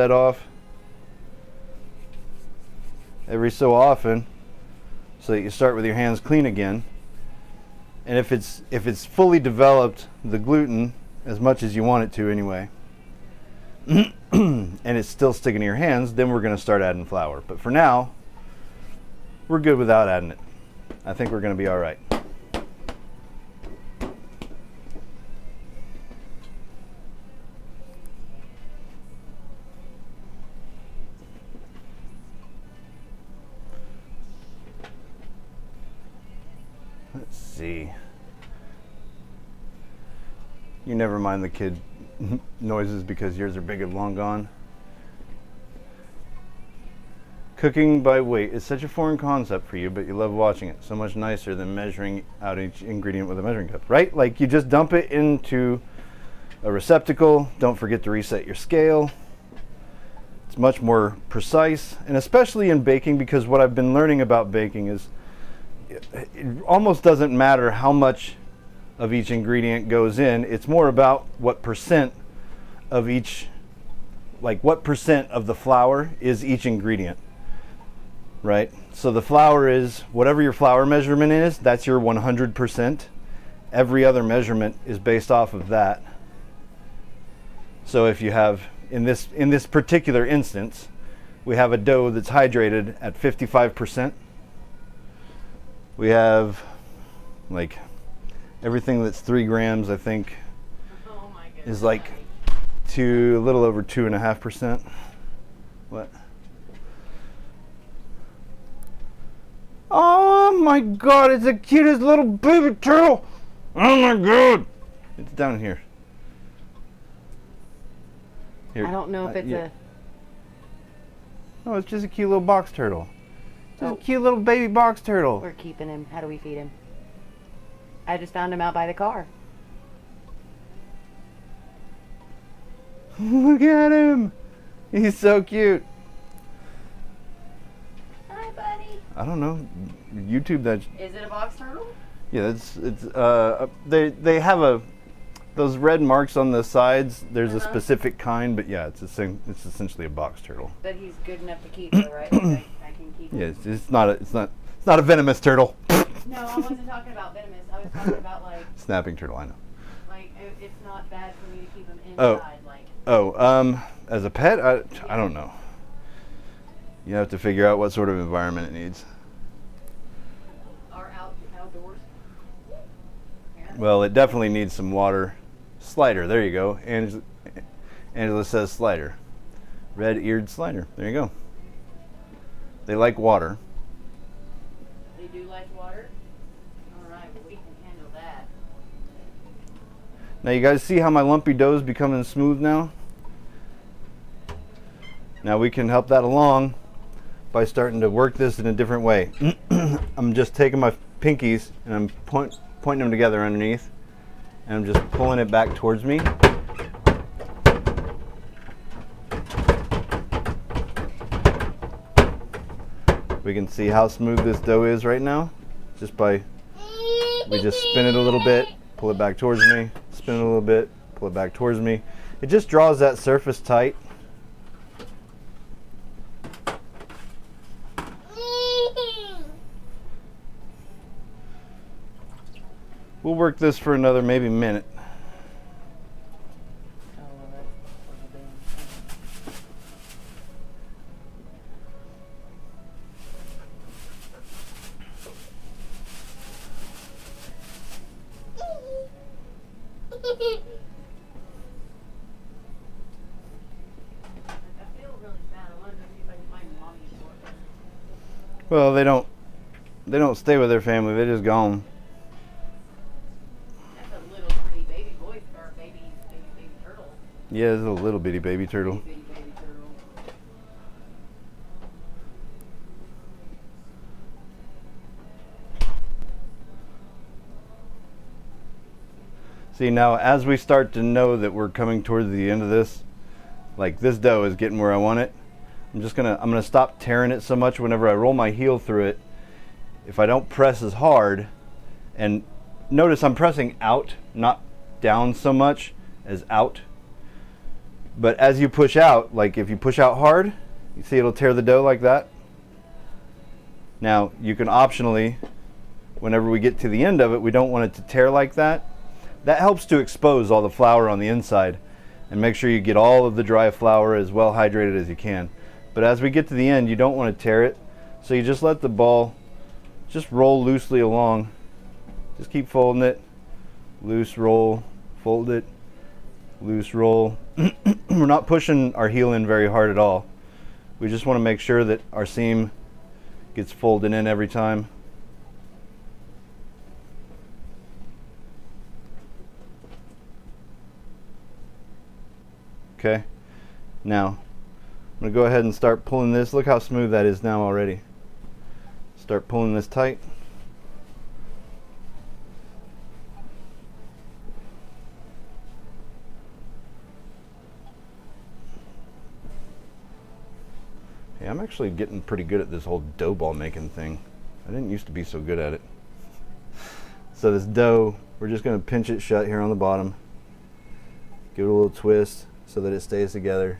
that off every so often so that you start with your hands clean again. And if it's fully developed, the gluten, as much as you want it to anyway, and it's still sticking to your hands, then we're going to start adding flour. But for now, we're good without adding it. I think we're going to be all right. Let's see. You never mind the kid noises because yours are big and long gone. Cooking by weight is such a foreign concept for you, but you love watching it. So much nicer than measuring out each ingredient with a measuring cup, right? Like you just dump it into a receptacle. Don't forget to reset your scale. It's much more precise, and especially in baking, because what I've been learning about baking is it almost doesn't matter how much of each ingredient goes in. It's more about what percent of each, like what percent of the flour is each ingredient, right? So the flour is whatever your flour measurement is, that's your 100%. Every other measurement is based off of that. So if you have, in this particular instance, we have a dough that's hydrated at 55%. We have like everything that's 3 grams, I think, is like a little over 2.5%. What? Oh my God, it's the cutest little baby turtle. Oh my God. It's down here. Here. I don't know if it's a... No, it's just a cute little box turtle. Just a cute little baby box turtle. We're keeping him. How do we feed him? I just found him out by the car. Look at him. He's so cute. Hi, buddy. I don't know. YouTube that. Is it a box turtle? Yeah, they have those red marks on the sides. There's a specific kind, but yeah, it's essentially a box turtle. But he's good enough to keep, though, right? Like I can keep him. Yeah, it's not a venomous turtle. No, I wasn't talking about venomous. I was talking about like snapping turtle. I know. Like it's not bad for me to keep him inside. As a pet, I don't know. You have to figure out what sort of environment it needs. Or outdoors. Well, it definitely needs some water. Slider, there you go. Angela says slider. Red-eared slider. There you go. They like water. They do like water? Alright, well we can handle that. Now you guys see how my lumpy dough is becoming smooth now? Now we can help that along by starting to work this in a different way. I'm just taking my pinkies and I'm pointing them together underneath, and I'm just pulling it back towards me. We can see how smooth this dough is right now, just by, we just spin it a little bit, pull it back towards me, spin it a little bit, pull it back towards me. It just draws that surface tight. We'll work this for another maybe minute. Well, they don't stay with their family, they're just gone. That's a little pretty baby boy or baby turtle. Yeah, it's a little bitty baby turtle. Baby turtle. See, now as we start to know that we're coming towards the end of this, like this dough is getting where I want it, I'm gonna stop tearing it so much whenever I roll my heel through it. If I don't press as hard, and notice I'm pressing out, not down so much as out, But as you push out, like if you push out hard, you see it'll tear the dough like that. Now you can optionally, whenever we get to the end of it, we don't want it to tear like that. That helps to expose all the flour on the inside and make sure you get all of the dry flour as well hydrated as you can. But as we get to the end, you don't want to tear it. So you just let the ball just roll loosely along. Just keep folding it. Loose roll, fold it, loose roll. We're not pushing our heel in very hard at all. We just want to make sure that our seam gets folded in every time. Okay, now I'm going to go ahead and start pulling this. Look how smooth that is now already. Start pulling this tight. Hey, I'm actually getting pretty good at this whole dough ball making thing. I didn't used to be so good at it. So this dough, we're just going to pinch it shut here on the bottom. Give it a little twist so that it stays together.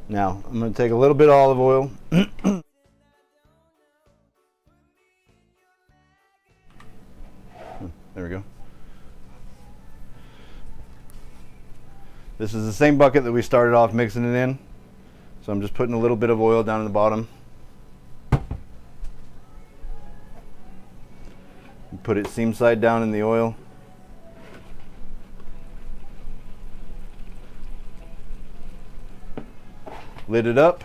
Now, I'm going to take a little bit of olive oil. There we go. This is the same bucket that we started off mixing it in. So I'm just putting a little bit of oil down in the bottom. Put it seam side down in the oil. Lid it up.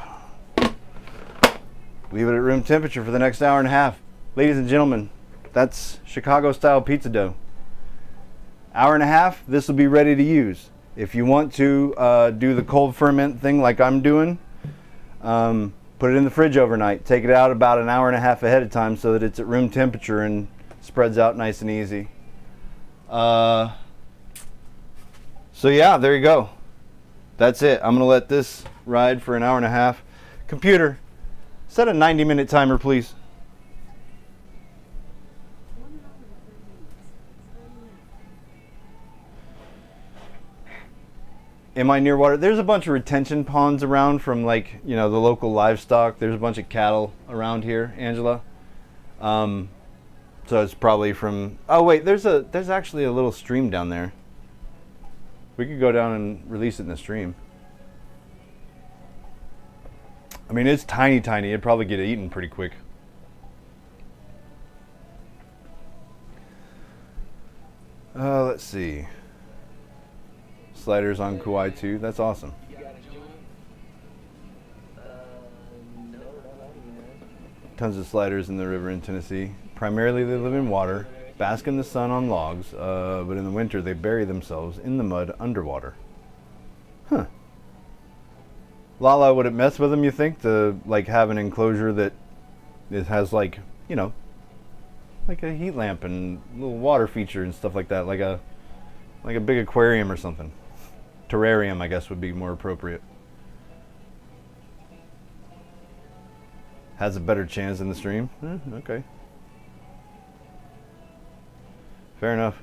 Leave it at room temperature for the next hour and a half. Ladies and gentlemen, that's Chicago style pizza dough. Hour and a half, this will be ready to use. If you want to do the cold ferment thing like I'm doing, put it in the fridge overnight. Take it out about an hour and a half ahead of time so that it's at room temperature and spreads out nice and easy. So yeah, there you go. That's it. I'm going to let this ride for an hour and a half. Computer, set a 90-minute timer, please. Am I near water? There's a bunch of retention ponds around from, like, you know, the local livestock. There's a bunch of cattle around here, Angela. So it's probably from, oh wait, there's actually a little stream down there. We could go down and release it in the stream. I mean, it's tiny. It'd probably get eaten pretty quick. Let's see. Sliders on Kauai too. That's awesome. Tons of sliders in the river in Tennessee. Primarily they live in water, bask in the sun on logs, but in the winter they bury themselves in the mud underwater. Huh. Lala, would it mess with them, you think, to like have an enclosure that it has, like, you know, like a heat lamp and little water feature and stuff like that, like a big aquarium or something? Terrarium, I guess, would be more appropriate. Has a better chance in the stream? Okay. Fair enough.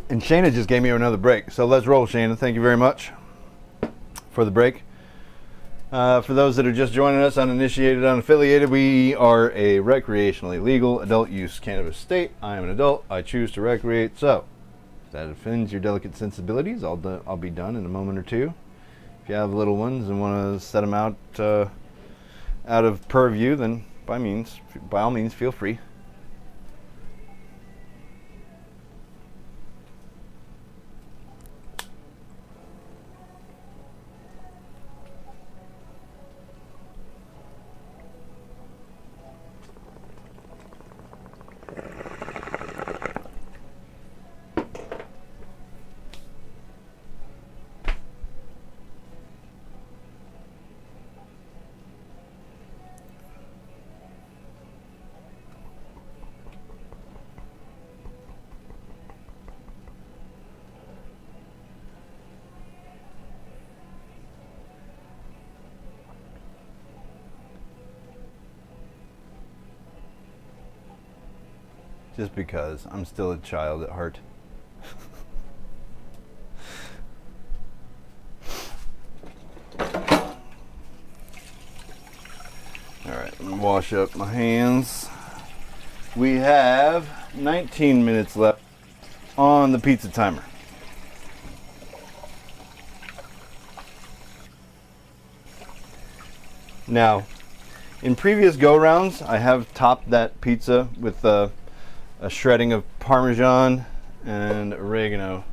And Shayna just gave me another break. So let's roll, Shayna. Thank you very much for the break. For those that are just joining us, uninitiated, unaffiliated, we are a recreationally legal adult use cannabis state. I am an adult. I choose to recreate. So if that offends your delicate sensibilities, I'll be done in a moment or two. If you have little ones and want to set them out of purview, then by all means, feel free. Just because I'm still a child at heart. Alright, let me wash up my hands. We have 19 minutes left on the pizza timer. Now, in previous go-rounds, I have topped that pizza with a shredding of Parmesan and oregano.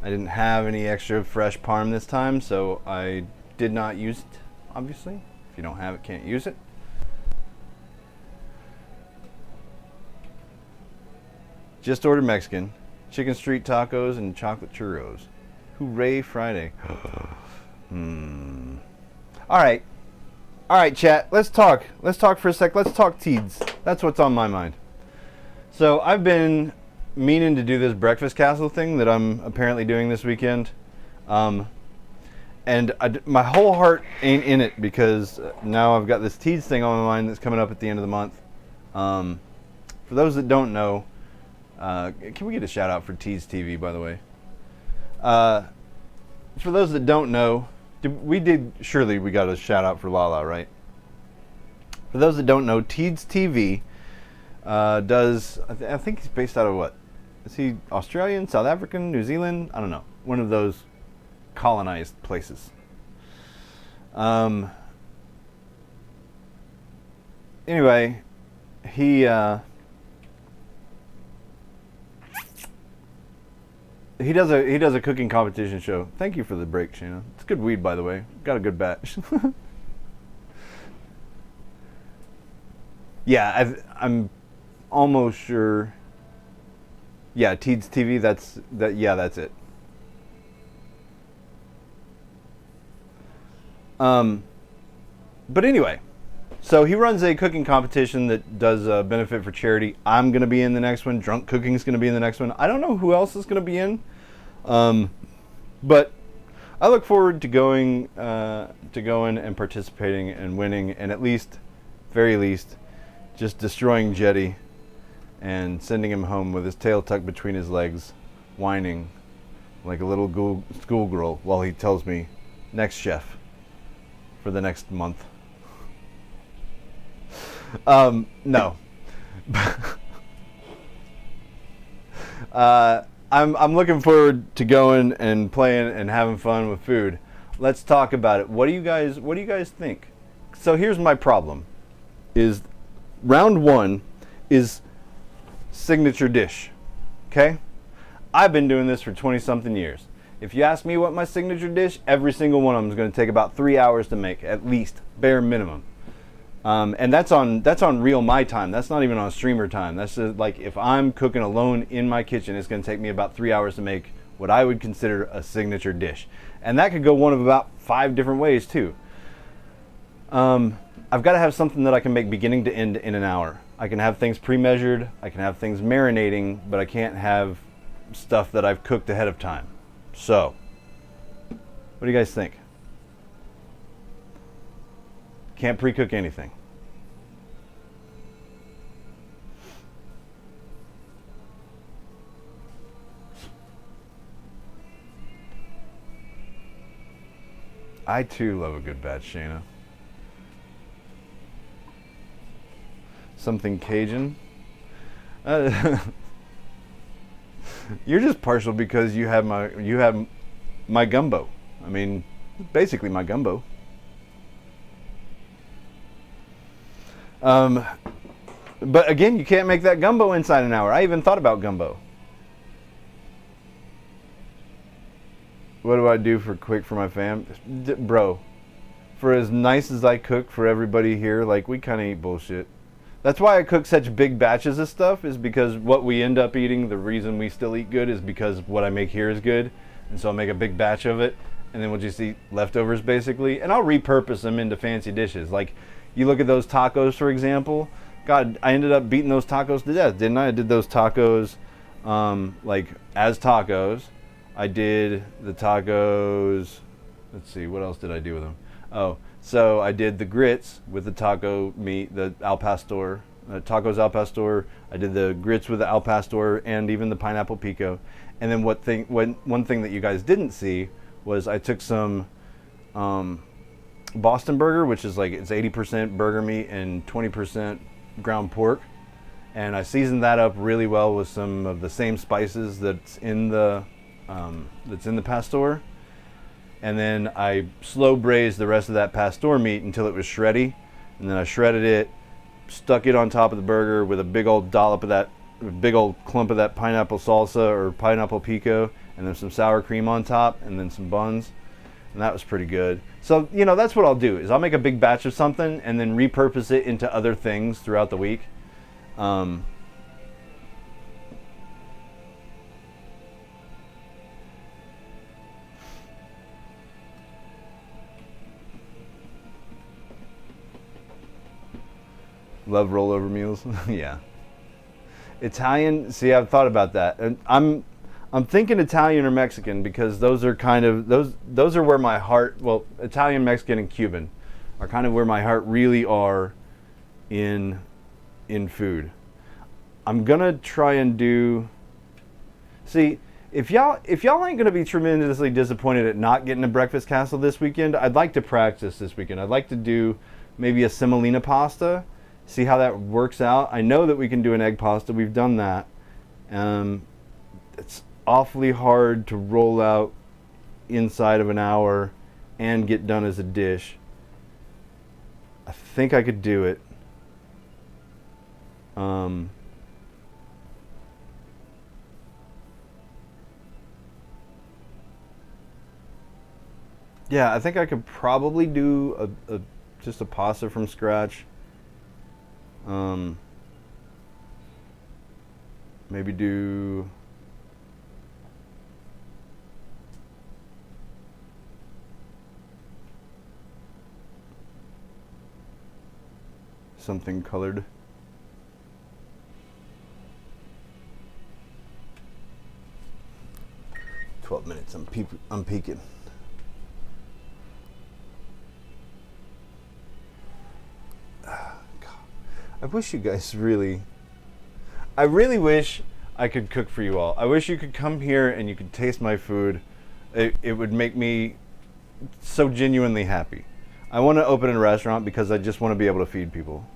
I didn't have any extra fresh Parm this time, so I did not use it, obviously. If you don't have it, can't use it. Just ordered Mexican, chicken street tacos, and chocolate churros. Hooray, Friday. All right, chat. Let's talk. Let's talk for a sec. Let's talk teeds. That's what's on my mind. So I've been meaning to do this breakfast castle thing that I'm apparently doing this weekend, and my whole heart ain't in it because now I've got this teeds thing on my mind that's coming up at the end of the month. For those that don't know, can we get a shout out for Teeds TV, by the way? For those that don't know, surely we got a shout out for Lala, right? For those that don't know, Teeds TV does, I think he's based out of what? Is he Australian, South African, New Zealand? I don't know. One of those colonized places. Anyway, he does a cooking competition show. Thank you for the break, Shana. It's good weed, by the way. Got a good batch. Yeah, I'm almost sure. Yeah, Teeds TV. That's it. But anyway, so he runs a cooking competition that does benefit for charity. I'm gonna be in the next one. Drunk Cooking's gonna be in the next one. I don't know who else is gonna be in, but I look forward to going and participating and winning, and at least, very least, just destroying Jetty and sending him home with his tail tucked between his legs, whining like a little schoolgirl while he tells me, "Next chef for the next month." No. I'm looking forward to going and playing and having fun with food. Let's talk about it. What do you guys think? So here's my problem. Is round one is signature dish. Okay? I've been doing this for 20 something years. If you ask me what my signature dish, every single one of them is going to take about 3 hours to make, at least, bare minimum. And that's on real my time. That's not even on streamer time. That's just like if I'm cooking alone in my kitchen, it's going to take me about 3 hours to make what I would consider a signature dish. And that could go one of about 5 different ways too. I've got to have something that I can make beginning to end in an hour. I can have things pre-measured. I can have things marinating, but I can't have stuff that I've cooked ahead of time. So, what do you guys think? Can't pre-cook anything. I too love a good batch, Shayna. Something Cajun. You're just partial because you have my gumbo. I mean, basically my gumbo. But again, you can't make that gumbo inside an hour. I even thought about gumbo. What do I do for quick for my fam? Bro, for as nice as I cook for everybody here, like, we kind of eat bullshit. That's why I cook such big batches of stuff, is because what we end up eating, the reason we still eat good is because what I make here is good. And so I'll make a big batch of it, and then we'll just eat leftovers basically. And I'll repurpose them into fancy dishes. Like, you look at those tacos, for example. God, I ended up beating those tacos to death, didn't I? I did those tacos like as tacos. I did the tacos, let's see, what else did I do with them? Oh, so I did the grits with the taco meat, the al pastor tacos al pastor. I did the grits with the al pastor and even the pineapple pico. And then one thing that you guys didn't see was I took some Boston burger, which is like it's 80% burger meat and 20% ground pork, and I seasoned that up really well with some of the same spices that's in the pastor. And then I slow braised the rest of that pastor meat until it was shreddy, and then I shredded it, stuck it on top of the burger with a big old dollop of that, a big old clump of that pineapple salsa or pineapple pico, and then some sour cream on top, and then some buns, and that was pretty good. So, you know, that's what I'll do, is I'll make a big batch of something and then repurpose it into other things throughout the week. Love rollover meals. Yeah. Italian, see, I've thought about that. And I'm thinking Italian or Mexican because those are kind of those are where my heart, well, Italian, Mexican, and Cuban are kind of where my heart really are in food. I'm gonna try and do. See, if y'all ain't gonna be tremendously disappointed at not getting a breakfast castle this weekend, I'd like to practice this weekend. I'd like to do maybe a semolina pasta. See how that works out. I know that we can do an egg pasta. We've done that. It's awfully hard to roll out inside of an hour and get done as a dish. I think I could do it. Yeah, I think I could probably do just a pasta from scratch. Maybe do something colored. $12 I'm peeking. I wish you guys I really wish I could cook for you all. I wish you could come here and you could taste my food. It would make me so genuinely happy. I want to open a restaurant because I just want to be able to feed people.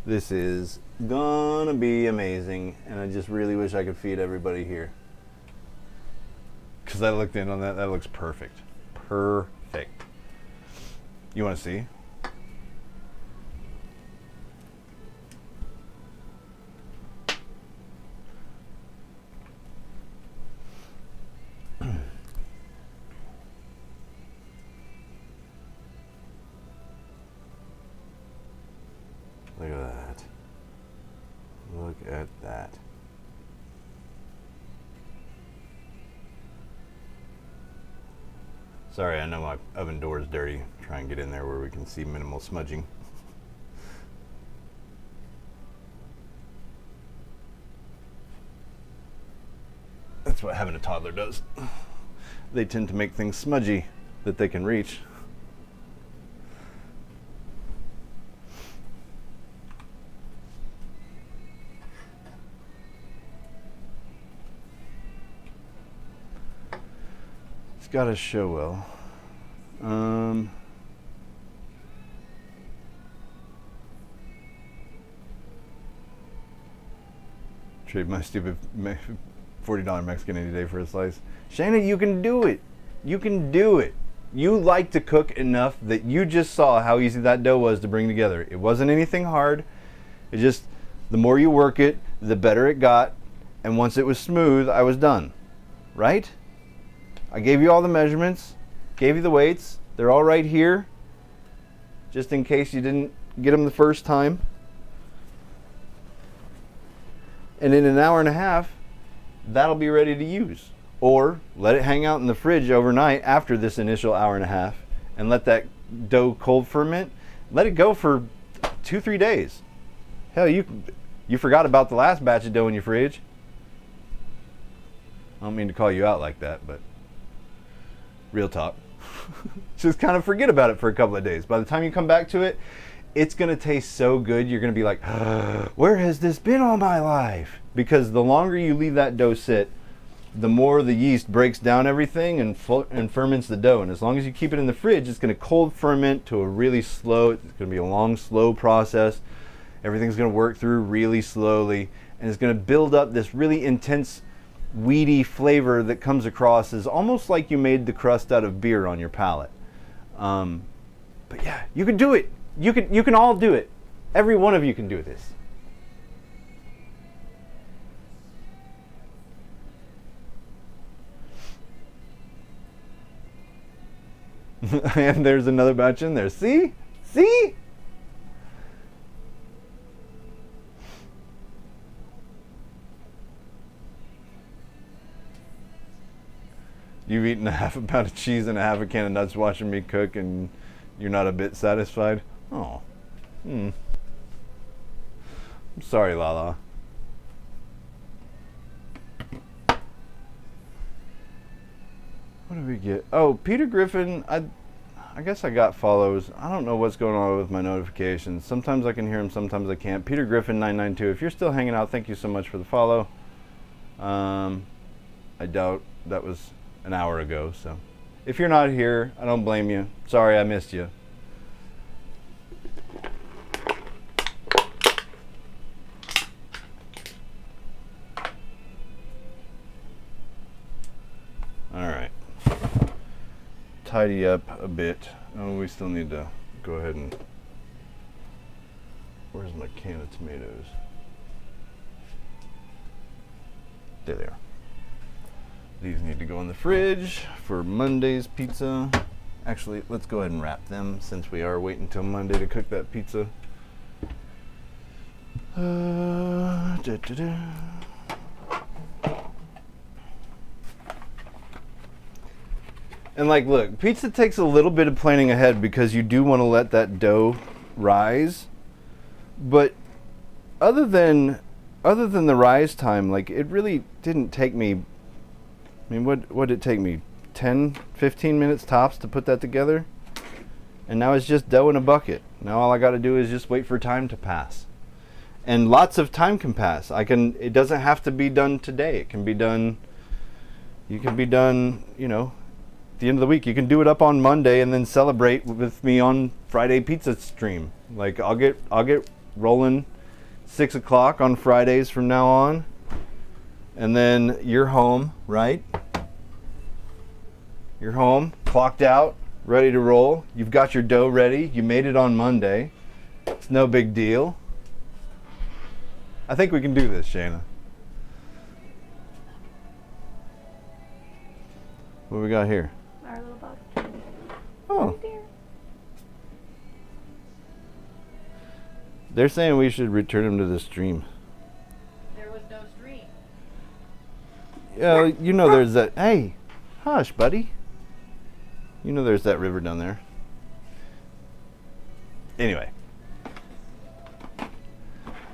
This is gonna be amazing, and I just really wish I could feed everybody here. Because I looked in on that, that looks perfect. Perfect. You want to see? Look at that. Look at that. Sorry, I know my oven door is dirty. Try and get in there where we can see minimal smudging. That's what having a toddler does. They tend to make things smudgy that they can reach. It's got to show well. Trade my stupid $40 Mexican any day for a slice. Shayna, you can do it. You can do it. You like to cook enough that you just saw how easy that dough was to bring together. It wasn't anything hard. It just, the more you work it, the better it got. And once it was smooth, I was done. Right? I gave you all the measurements, gave you the weights. They're all right here, just in case you didn't get them the first time. And in an hour and a half, that'll be ready to use. Or let it hang out in the fridge overnight after this initial hour and a half and let that dough cold ferment. Let it go for 2-3 days. Hell, you forgot about the last batch of dough in your fridge. I don't mean to call you out like that, but Real talk. Just kind of forget about it for a couple of days. By the time you come back to it, it's going to taste so good. You're going to be like, where has this been all my life? Because the longer you leave that dough sit, the more the yeast breaks down everything and ferments the dough. And as long as you keep it in the fridge, it's going to cold ferment to a really slow, it's going to be a long, slow process. Everything's going to work through really slowly. And it's going to build up this really intense, weedy flavor that comes across as almost like you made the crust out of beer on your palate. But yeah, you can do it. You can all do it. Every one of you can do this. And there's another batch in there. See? See? You've eaten a half a pound of cheese and a half a can of nuts watching me cook, and you're not a bit satisfied? Oh. I'm sorry, Lala. What did we get? Oh, Peter Griffin. I guess I got follows. I don't know what's going on with my notifications. Sometimes I can hear him, sometimes I can't. Peter Griffin 992. If you're still hanging out, thank you so much for the follow. I doubt that was an hour ago, so if you're not here, I don't blame you. Sorry I missed you. Alright. Tidy up a bit. Oh, we still need to go ahead and... Where's my can of tomatoes? There they are. These need to go in the fridge for Monday's pizza. Actually, let's go ahead and wrap them since we are waiting until Monday to cook that pizza. And like, look, pizza takes a little bit of planning ahead because you do want to let that dough rise. But other than the rise time, like, it really didn't take me, I mean, what did it take me? 10, 15 minutes tops to put that together? And now it's just dough in a bucket. Now all I got to do is just wait for time to pass. And lots of time can pass. It doesn't have to be done today. It can be done, you know, at the end of the week. You can do it up on Monday and then celebrate with me on Friday pizza stream. Like, I'll get rolling 6 o'clock on Fridays from now on. And then you're home, right? You're home, clocked out, ready to roll. You've got your dough ready. You made it on Monday. It's no big deal. I think we can do this, Shayna. What we got here? Our little box candy. Oh. Right there. They're saying we should return them to the stream. There was no stream. Yeah, you know there's that. Hey, hush, buddy. You know there's that river down there. Anyway.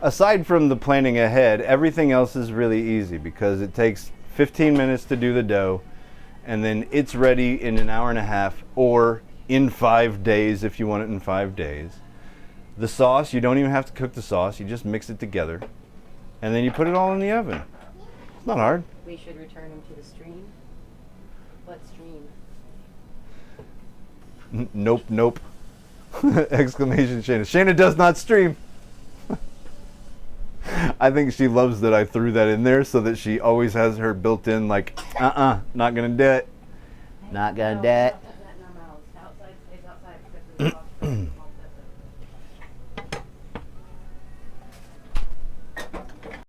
Aside from the planning ahead, everything else is really easy because it takes 15 minutes to do the dough, and then it's ready in an hour and a half, or in 5 days if you want it in 5 days. The sauce, you don't even have to cook the sauce, you just mix it together, and then you put it all in the oven. It's not hard. We should return him to the stream. What stream? Nope, nope. Exclamation Shayna. Shayna does not stream. I think she loves that I threw that in there so that she always has her built in, like, not gonna do it. Not gonna do it.